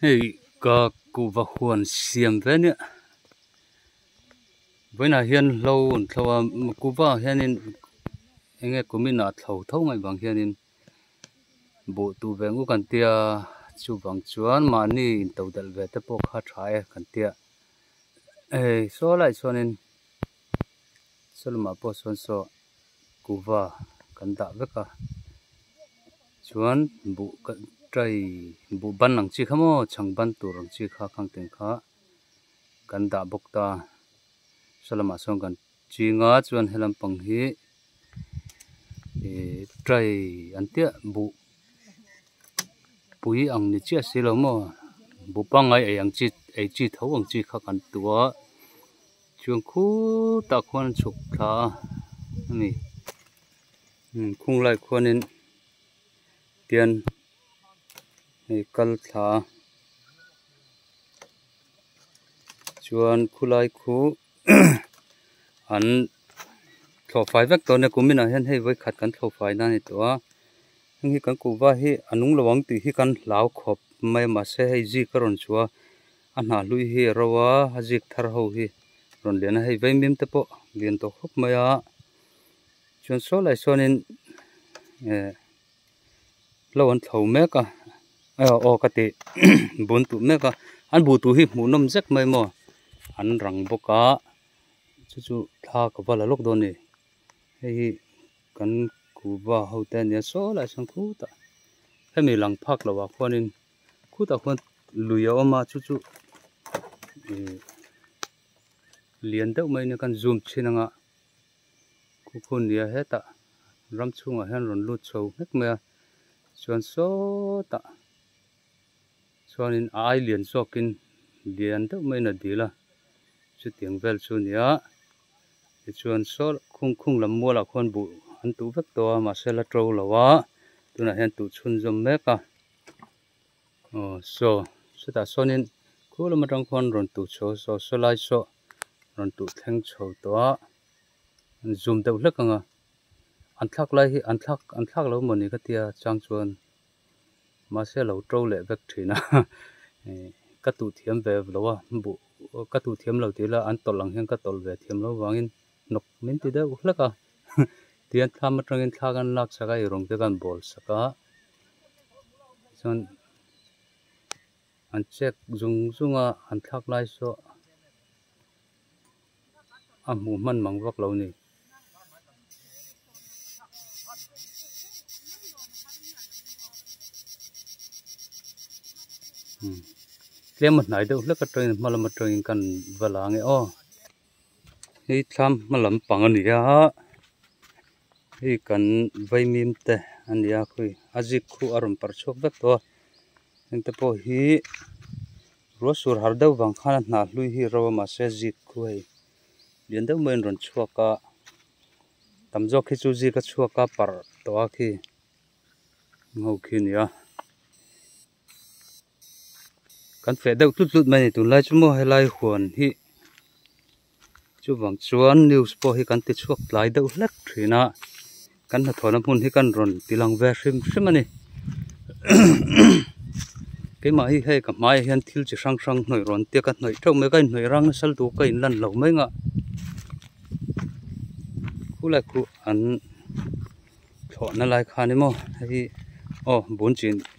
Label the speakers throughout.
Speaker 1: Hey, có cụ và khuôn xiêm thế nữa. Với là hiền lâu thầu cụ và hiền nên anh ấy của mình là thầu thấu ngay bằng hiền nên bộ tu về ngũ cần tia chú bằng chuan mà ni tàu đal về tập bộ khá trái cần tia. Ê, số lại số nên số mà bộ số cụ và cần tạo với cả chuan bộ cần trai bộ ban năng chi khamo chẳng ban tu năng chi khá khang tiếng khá cần tạo bốc ta. Selama song kan chinga chuan helam pang hi trai antia bu pui ang ni chia silomo bu pangai ang chi tho ang chi kha kan tua chuan khu ta khon chuk tha ni khung lai khonin tian kal tha chuan khulai khu an thọ phai vek to ne kumin a hen hei voi khat kan thọ phai na ni to hi kan ku wa hi anung lawang ti hi kan lau khop mai ma se hei ji karon chua ana lui hi rawa hajik thar ho hi ron lena hei vai mim te po lian to khop maya chon so lai sonin lawan thau me ka o ka ti bun tu me ka an bu tu hi mu nom zek mai mo an rang boka chu tha ka wala lok do ni hei kan ku wa ho te ne so lai sang khu ta hemi lang phak lawa khonin khu ta khon luya ma chu lian deuh mai ne kan zoom chinanga khu khun nia heta ram chunga hen ron lut chho mek me chuan so ta chuanin ai lian zokin lian deuh mai na dila chu tiang vel chu nia chuan so khung lam muala khon bu an tu vek to ma sela tro lawa tuna hen tu chun zom meka so ta sonin khula matang khon ron tu cho so lai so ron tu thleng chho to zoom deuh hlekanga an thak lai hi an thak lo moni ka tia chang chuan ma se lo tro le vek thina ka tu thiam ve lowa bu ka tu thiam lo tila an tol lang hen ka tol ve thiam lo wangin nok min ti deuh hleka tian tham atangin thlagan lak saka i rong te kan bol saka chon an check zunga an thak lai so a mu man mang vak lo ni klem nai deuh hleka train malam train kan valange o hi tham malam pang ani a hi kan vai mim te ania khui ajik khu arum par chok vek to ente po hi rosur har deuh wang khana na hlui hi rawa ma se jik khu hei lian deuh men ron chuaka tamjo khi chu ji ka chuaka par to a khi ngau khi nia kan fe deuh tut mai tu lai chu mo helai huan hi chu wang chuan news po hi kan ti chuak lai deuh hlek thina kan na thona mun hi kan ron tilang ve hrim ani cái mà hi hay cả mai hian thil chi sang noi ron tia ka noi thau me kai noi rang sal tu kai lan lo mai nga khu lai khu an tho na lai khani mo hi o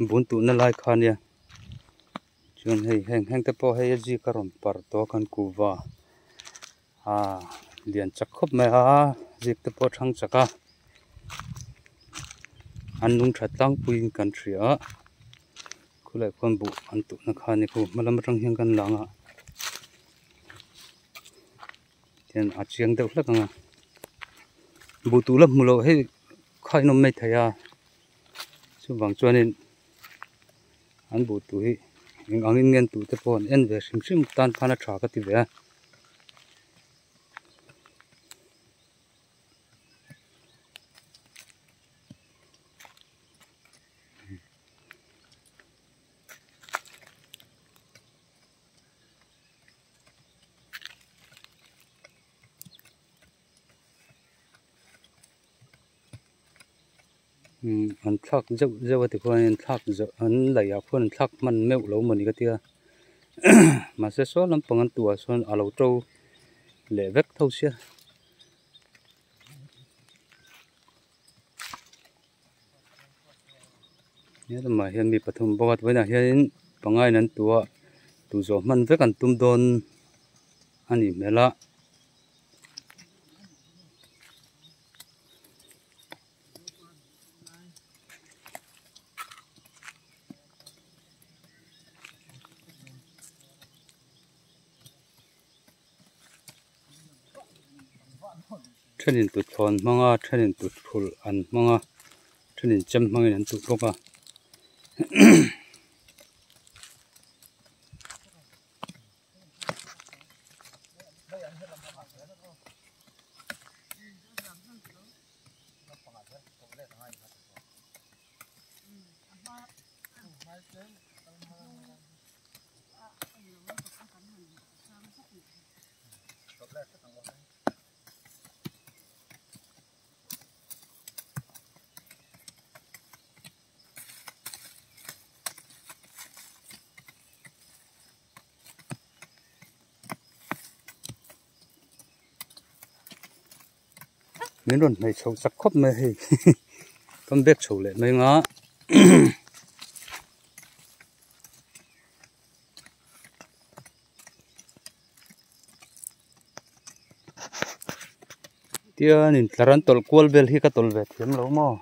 Speaker 1: bun tu na lai khania chun hei heng te po hei ji ka ron par to kan ku wa lian chak khop mai a jik te po thang chaka an nung thatlang puin kan thria khulai khon bu an tu na khani khu malam rang hiang kan langa tian a chiang deuh hlekanga bu tu la mulo hei khai nom mai thaya chu wang chuanin an bu tu hi angin ngen tu te pon en ve hrim tan phana tha ka ti ve an thak zau ti khon an thak an lai a khon thak man meu lo mani ka tia mà sẽ số lắm bằng anh tua son ở lâu trâu lệ vét thâu xia nhớ mà hiện bị bắt thùng bọt với là hiện bằng ai nên tua tu gió man vét ăn tum don anh im là trên hình tụt thon manga trên hình tụt phul ăn manga trên hình chấm manga hình tụt bốc à miếng rồi này sầu sắc khóc mày con biết sầu lệ mấy ngó tia nhìn taran tol kual bel hi ka tol vet hiam lo mo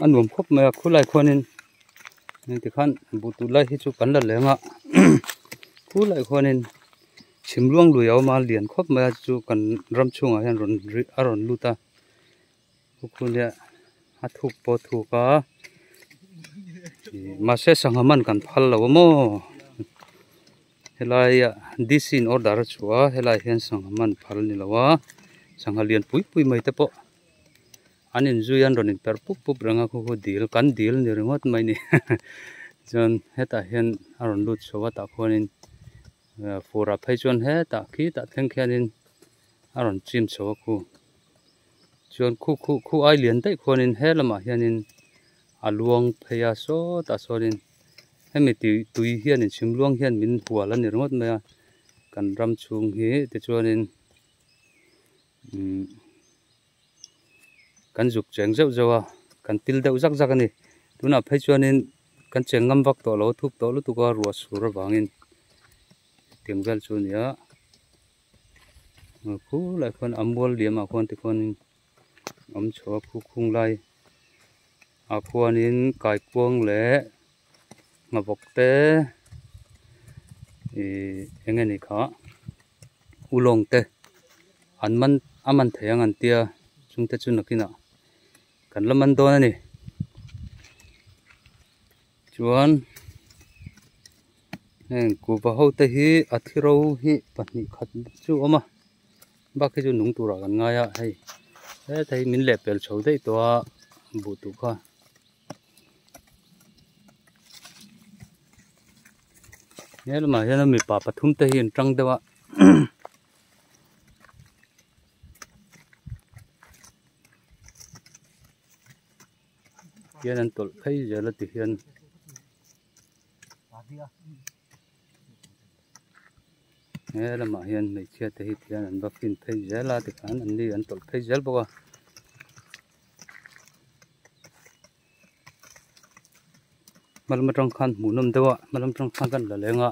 Speaker 1: anh muốn khóc mà khu lại khonin nên thì khăn bút tu lại hi chu kan la lenga khu lại khonin chim luang lui au ma lian khóc mà chu kan ram chunga hian ron aron luta khu le a thu po thu ka ma se sangaman kan phal lo mo helai this in order chuwa helai hian sangaman phal ni lawa sangalian pui pui mai te po anin zuyan ronin per pup pup ranga khu dil kan dil ni ringot mai ni jon heta hian aron lut sowa ta khonin fora phai chon he ta khi ta thleng khianin aron chim sowa khu jon khu ai lian dai khonin he lama hianin aluang pheya so ta sorin hemi tui hianin chimluang hian min hual ani ringot mai a kan ram chung hi te chuanin kan juk cheng zau zawa kan til deuh zak zak ani tuna phei chuanin kan cheng ngam vak to lo thup to lu tuka ruwa sur awangin tingvel chu nia khu lai khon amwal liam a khon ti khon am chho khu khung lai a khwanin kai kuang le ngabok te engeni kha ulong te anman aman theyang an tia chungte chu nakina kan laman don ani chuan ku ba ho te hi athiro hi pahni khat chu oma ba khi chu nung tura kan ngaya hei he thei min le pel chho dei to bu tu kha nel ma hian mi pa pathum te hi tang dewa hian an tol phei zela ti hian lama hian mei chia te hi hian an bakin phei zela ti khan an ni an tol phei zel boka malam tang khan munam dewa malam tang khan kan la lenga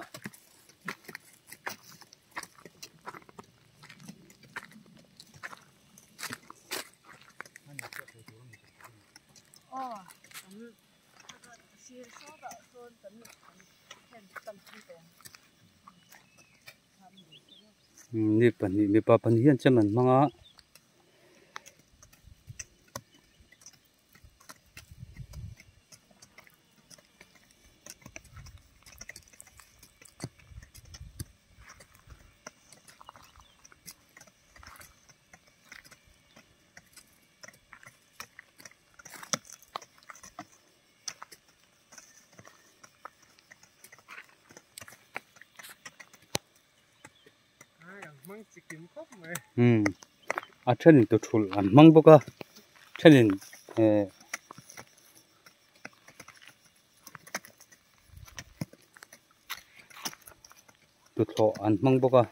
Speaker 1: ni pani mi pa pani hian chaman manga à trên hình tụt thul ăn măng bốc à trên hình tụt thọ ăn măng bốc à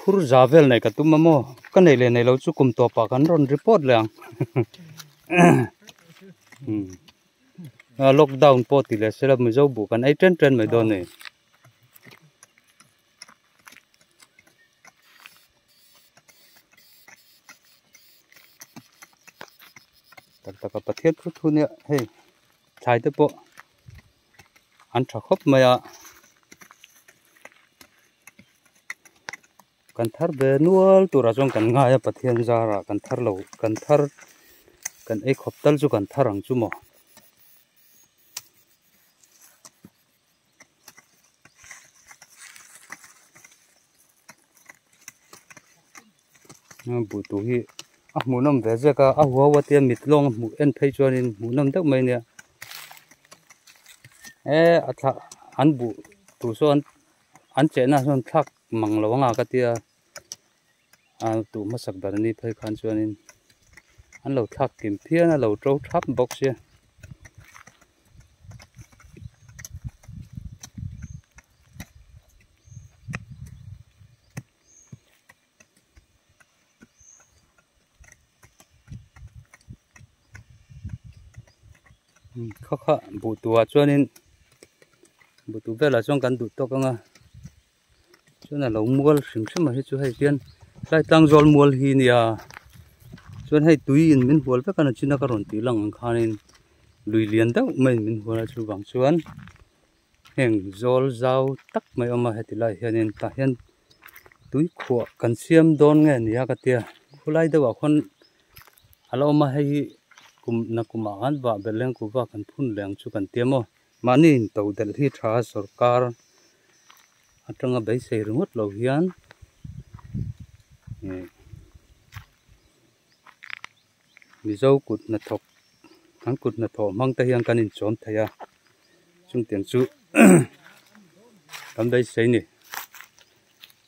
Speaker 1: khur javel này cả tụm mamo cái này lên này lâu chú cùng tổ pa kan ron report lang lockdown po thì là sẽ là mình dâu bù kan ấy trên mấy đồn này tất cả các thiết phút thu nè hey trái tới bộ ăn chả khóc mày à kan thar be nual tu ra jong kan nga ya pathian za ra kan thar lo kan thar kan ei khop tal chu kan tharang chu mo bu tu hi a mu nam ve je ka a huwa wa te mit long mu en phei chuan in mu nam dak mai ne atha an bu tu so an che na son thak mang lo nga ka tia tu ma sak dar ni phei khan chuan in an lo thak kim phian a lo tro thap box ya kha bu tu a chuan in bu tu ve la chong kan du to ka nga chuan a lo mual hrim hrim a hi chu hei hian lai tang zol mual hi nia chuan hei tui in min hual ve kana china ka ron ti lang khanin lui lian deuh mai min hual chu wang chuan heng zol zau tak mai oma heti lai hianin ta hian tui khuwa kan siam don nge nia ka tia khulai deuh a khon alo ma hei kum na kuma han ba beleng ku ba kan phun leng chu kan tiamo mani in to del hi tha sarkar atanga bei sei rungot lo hian mi zo kut na thok han kut na tho mang ta hian kan in chom thaya chung tiang chu kam bei sei ni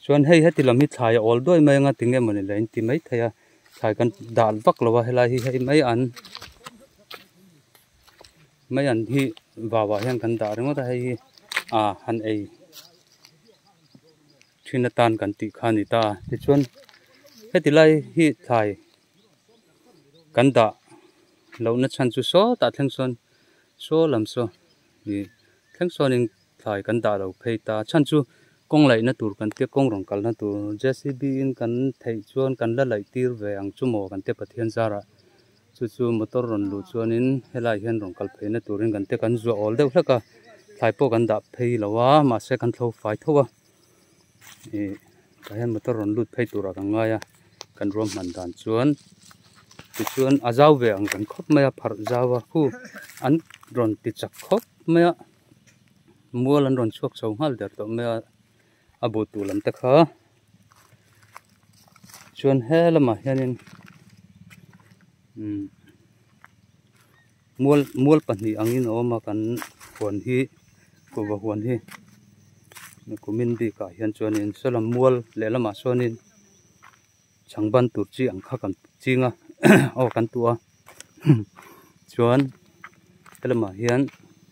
Speaker 1: chuan hei heti lam hi thlai ol doi mai nga tinge mani lein ti mai thaya thai kan dal vak lo wa helai hi hei mai an hi wa hian kan da ringo ta hei han ei thina tan kan ti khani ta ti chuan heti lai hi thai kan da lo na chan chu so ta thleng son so lam so ni thleng son in thai kan da lo phei ta chan chu kong lai na tur kan te kong rong kal na tur JCB in kan thei chuan kan la lai tir ve ang chu mo kan te pathian zara chu motor ron lu chuan in helai hian rong kal phei na turin kan te kan zu ol deuh hlaka thlai po kan da phei lowa ma se kan thlo fai thowa ka hian motor ron lut phei tura kan ngaia kan rom man dan chuan chuan azau ve ang kan khop maya phar zawa khu an ron ti chak khop maya mual an ron chuak chho hal der to maya abu tu lam ta kha chuan helama hianin mual pahnih angin awma kan huan hi kuwa huan hi kumin bi ka hian chuan in salam mual lelama chuanin changban tur chi ang kha kan chinga kan tua chuan helama hian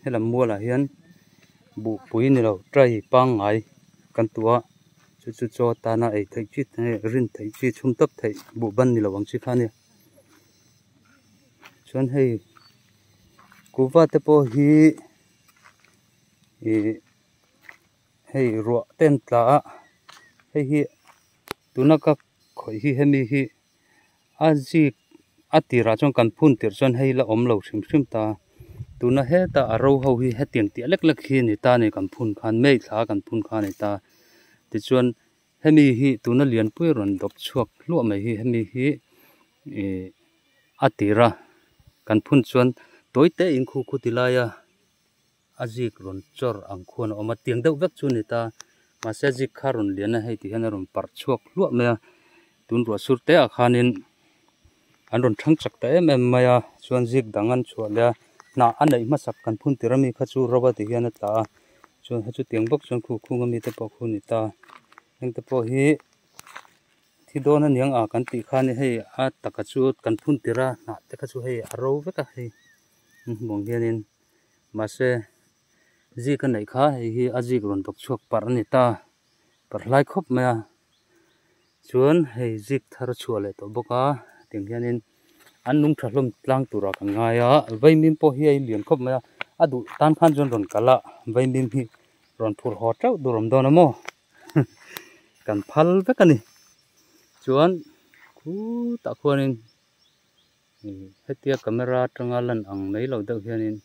Speaker 1: helam muala hian bu pui ni lo trai pang ngai kan tua chu cho ta na ei thei chi rin thei chi chum tak thei bu ban ni lo wang chi khani chuan hei kuwa te po hi hei ro ten tla hei hi tunaka khoi hi hemi hi aji atira chong kan phun tir chuan hei la om lo hrim ta tuna he ta aro ho hi hetiang ti lek hi ni ta ni kan phun khan mei thla kan phun khan ni ta ti chuan hemi hi tuna lian pui ron dok chuak lu mai hi hemi hi atira kan phun chuan toite in khu tilaya azik ron chor ang khon oma tiang deuh vek chu ni ta ma se zik kharon lian hei ti hian ron par chuak lu me tun ro surte a khanin an ron thang chak ta em maya chuan zik dangan chuala na an nei ma sak kan phun tirami kha chu roba ti hian ta chuan ha chu tiang bok chuan khu ngami te pawh khu ni ta heng te pawh hi thi dawn aniang a kan tih kha ni hei a taka chu kan phun tira na te kha chu hei a ro veka hei mong hianin mase ji kan nei kha hei hi a ji ron tok chuak par ani ta par lai khop maya chuan hei zik thar chua le to boka ting hianin an nung thalom tlang tura kan ngaia vaimim po hi ai lian khop maya adu tan khan jon ron kala vaimim hi ron phur ho trau durom don amo kan phal vekani chuan khu ta khuanin hetia camera tanga lan ang nei lo deuh hianin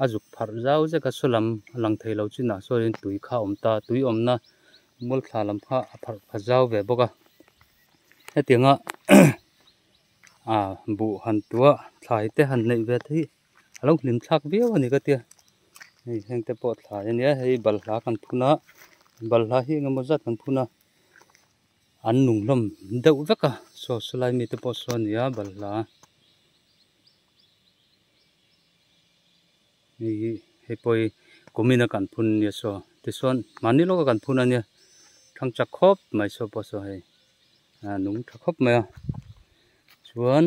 Speaker 1: azuk phar zau zeka sulam lang thei lo china soin tui kha omta tui omna mul thla lam kha phar phazau ve boka hetianga bu han tua thlai te han nei ve thi alo hlim thlak viau ani ka tia hei heng te pawh thlai ania hei balhla kan phuna balhla hi ngemaw zat kan phuna an nung lam deuh veka so sulai mi te pawh saw nia balhla hei pawh kumina kan phun nia so tisawn mani lo kan phun ania thang chak khop mai so pawh so hei nung tha khop mai chuan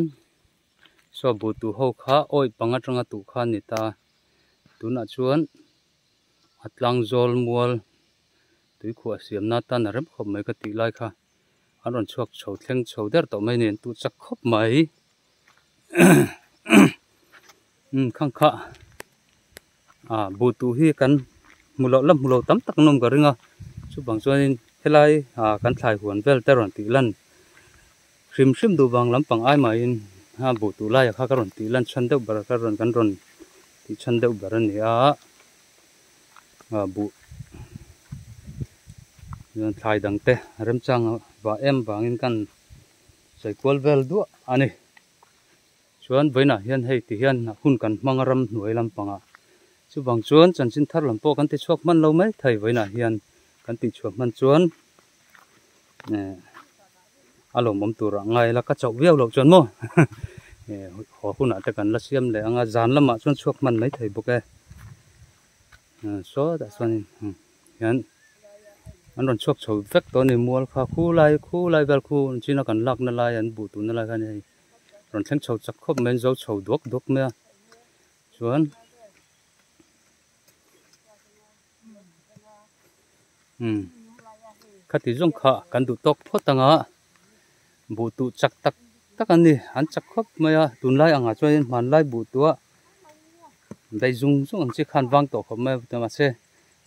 Speaker 1: so bu tu ho kha oi panga tanga tu kha ni ta tuna chuan atlang zol mual tui khu asiam na ta na rem khop mai ka ti lai kha aron chuak chho thleng chho der to mai nen tu chak khop mai khang kha bu tu hi kan mulo lam mulo tam tak nom ka ringa chu bang chuanin helai kan thlai huan vel te ron ti lan hrim hrim du wang lampang ai mai in bu tu lai kha ka ron ti lan chan deuh bar ka ron kan ron ti chan deuh bar ani bu yon thlai dang te rem chang wa em bangin kan sai kwal vel du ani chuan voina hian hei ti hian hun kan mangaram hnuai lampanga chu bang chuan chanchin thar lam pawh kan ti chuak man lo mai thei voina hian kan ti chuak man chuan alo mom tura ngai la ka chau viau lo chuan mo ho huna te kan la siam le anga zan lama chuan chuak man mai thei boke so da chuan hian an ron chuak chho vek to ni mual kha khu lai vel khu china kan lak na lai an bu tu na lai kha ni ron thleng chho chak khop men zo chho dok me chuan khati zong kha kan du tok photanga bu tu chak tak ani an chak khop maya tun lai anga chuan man lai bu tua dai zung ang chi khan wang to khop me ta ma se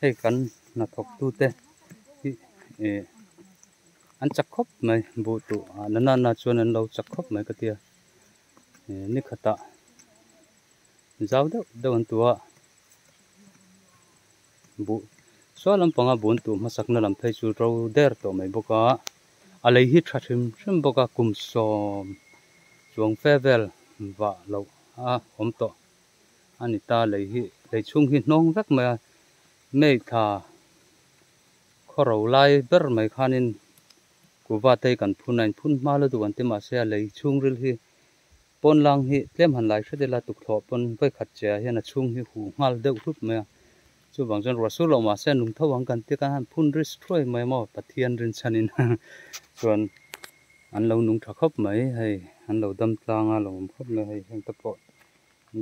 Speaker 1: hei kan na thok tu te an chak khop mai bu tu na chuan an lo chak khop mai ka tia ni khata zau deuh an tua bu so lampanga bun tu masak na lam thei chu ro der to mai boka alei hi thahrim boka kum som chuang fevel wa lo om to ani ta lei hi lei chung hi nong vek ma mei tha khoro lai ber mai khanin kuwa tei kan phunain phun ma lo du an te ma se lei chung ril hi pon lang hi tlem han lai thede la tuk tho pon vai khat che hian a chung hi hu ngal deuh hlup ma chu bang jon rasul lo ma se nung thawang kan te kan phun ris throi mai mo pathian rin chanin chuan an lo nung tha khop mai hei an lo dam tlanga lo khop mai hei heng ta pawh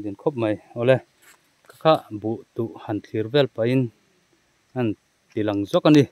Speaker 1: din khop mai ole kha bu tu han thlir vel pa in an tilang zok ani